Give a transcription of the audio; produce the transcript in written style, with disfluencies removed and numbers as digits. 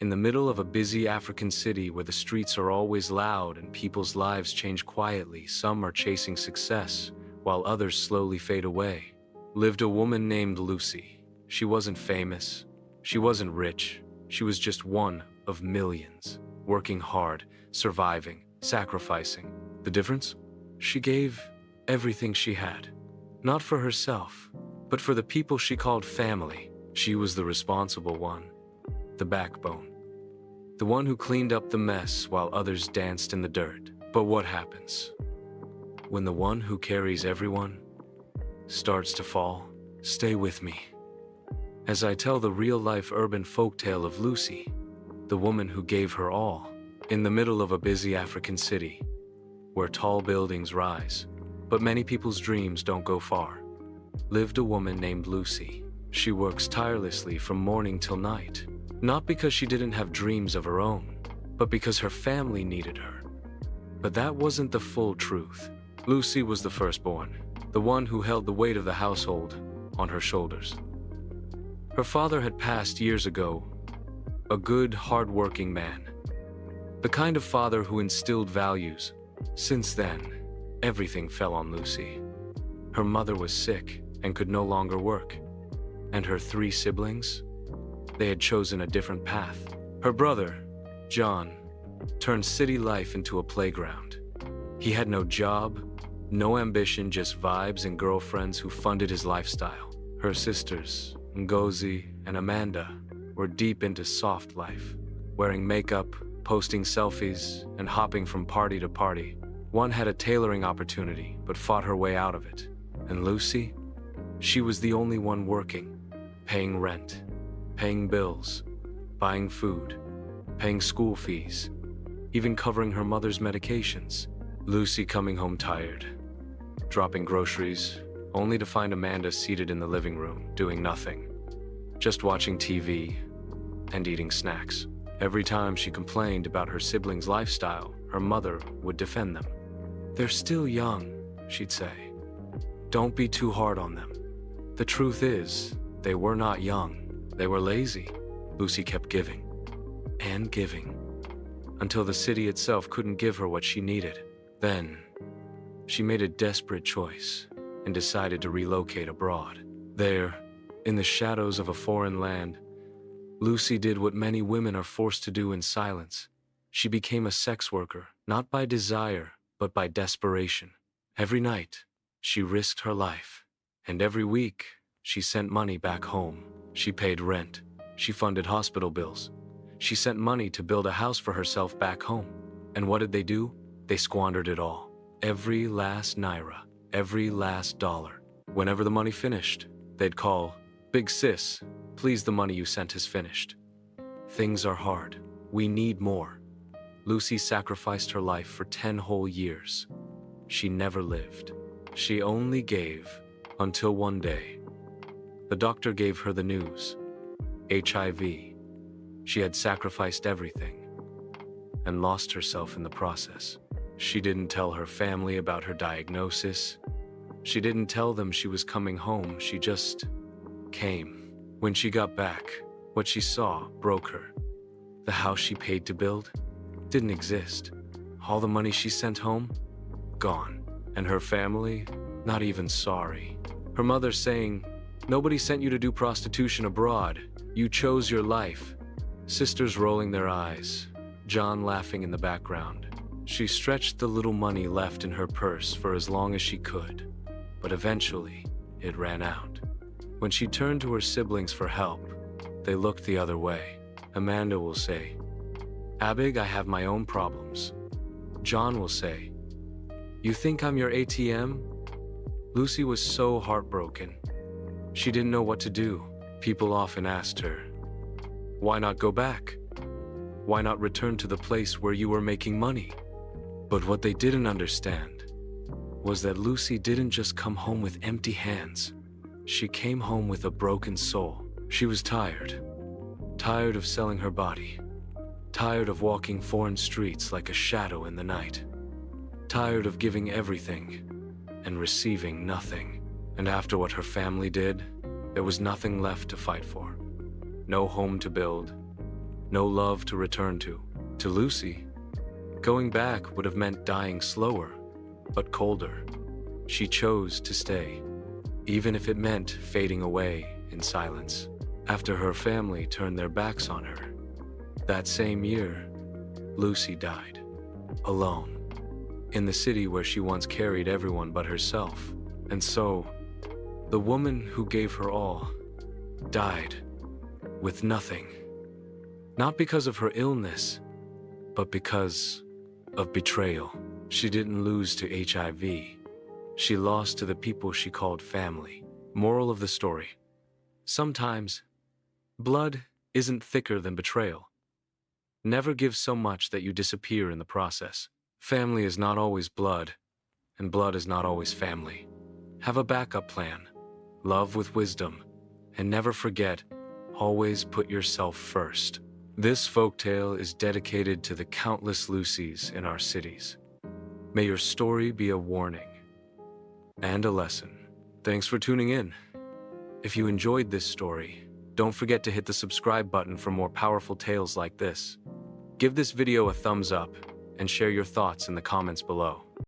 in the middle of a busy African city where the streets are always loud and people's lives change quietly, some are chasing success, while others slowly fade away, lived a woman named Lucy. She wasn't famous. She wasn't rich. She was just one of millions, working hard, surviving, sacrificing. The difference? She gave everything she had. Not for herself, but for the people she called family. She was the responsible one, the backbone, the one who cleaned up the mess while others danced in the dirt. But what happens when the one who carries everyone starts to fall? Stay with me as I tell the real-life urban folktale of Lucy, the woman who gave her all. In the middle of a busy African city, where tall buildings rise, but many people's dreams don't go far, lived a woman named Lucy. She works tirelessly from morning till night, not because she didn't have dreams of her own, but because her family needed her. But that wasn't the full truth. Lucy was the firstborn, the one who held the weight of the household on her shoulders. Her father had passed years ago, a good, hard-working man, the kind of father who instilled values. Since then, everything fell on Lucy. Her mother was sick and could no longer work, and her 3 siblings, they had chosen a different path. Her brother, John, turned city life into a playground. He had no job, no ambition, just vibes and girlfriends who funded his lifestyle. Her sisters, Ngozi and Amanda, were deep into soft life, wearing makeup, posting selfies, and hopping from party to party. One had a tailoring opportunity, but fought her way out of it. And Lucy? She was the only one working, paying rent, paying bills, buying food, paying school fees, even covering her mother's medications. Lucy coming home tired, dropping groceries, only to find Amanda seated in the living room, doing nothing, just watching TV and eating snacks. Every time she complained about her siblings' lifestyle, her mother would defend them. "They're still young," she'd say. "Don't be too hard on them." The truth is, they were not young. They were lazy. Lucy kept giving and giving until the city itself couldn't give her what she needed. Then, she made a desperate choice and decided to relocate abroad. There, in the shadows of a foreign land, Lucy did what many women are forced to do in silence. She became a sex worker, not by desire, but by desperation. Every night, she risked her life, and every week, she sent money back home. She paid rent. She funded hospital bills. She sent money to build a house for herself back home. And what did they do? They squandered it all. Every last naira, every last dollar. Whenever the money finished, they'd call, "Big sis, please, the money you sent is finished. Things are hard. We need more." Lucy sacrificed her life for 10 whole years. She never lived. She only gave until one day, the doctor gave her the news: HIV. She had sacrificed everything and lost herself in the process. She didn't tell her family about her diagnosis. She didn't tell them she was coming home. She just came. When she got back, what she saw broke her. The house she paid to build didn't exist. All the money she sent home, gone. And her family, not even sorry. Her mother saying, "Nobody sent you to do prostitution abroad. You chose your life." Sisters rolling their eyes, John laughing in the background. She stretched the little money left in her purse for as long as she could, but eventually, it ran out. When she turned to her siblings for help, they looked the other way. Amanda will say, "Abig, I have my own problems." John will say, "You think I'm your ATM?" Lucy was so heartbroken. She didn't know what to do. People often asked her, "Why not go back? Why not return to the place where you were making money?" But what they didn't understand was that Lucy didn't just come home with empty hands. She came home with a broken soul. She was tired. Tired of selling her body. Tired of walking foreign streets like a shadow in the night. Tired of giving everything and receiving nothing. And after what her family did, there was nothing left to fight for. No home to build, no love to return to. To Lucy, going back would have meant dying slower, but colder. She chose to stay, even if it meant fading away in silence. After her family turned their backs on her, that same year, Lucy died, alone, in the city where she once carried everyone but herself. And so, the woman who gave her all died with nothing. Not because of her illness, but because of betrayal. She didn't lose to HIV. She lost to the people she called family. Moral of the story: sometimes, blood isn't thicker than betrayal. Never give so much that you disappear in the process. Family is not always blood, and blood is not always family. Have a backup plan, love with wisdom, and never forget, always put yourself first. This folktale is dedicated to the countless Lucys in our cities. May your story be a warning and a lesson. Thanks for tuning in. If you enjoyed this story, don't forget to hit the subscribe button for more powerful tales like this. Give this video a thumbs up and share your thoughts in the comments below.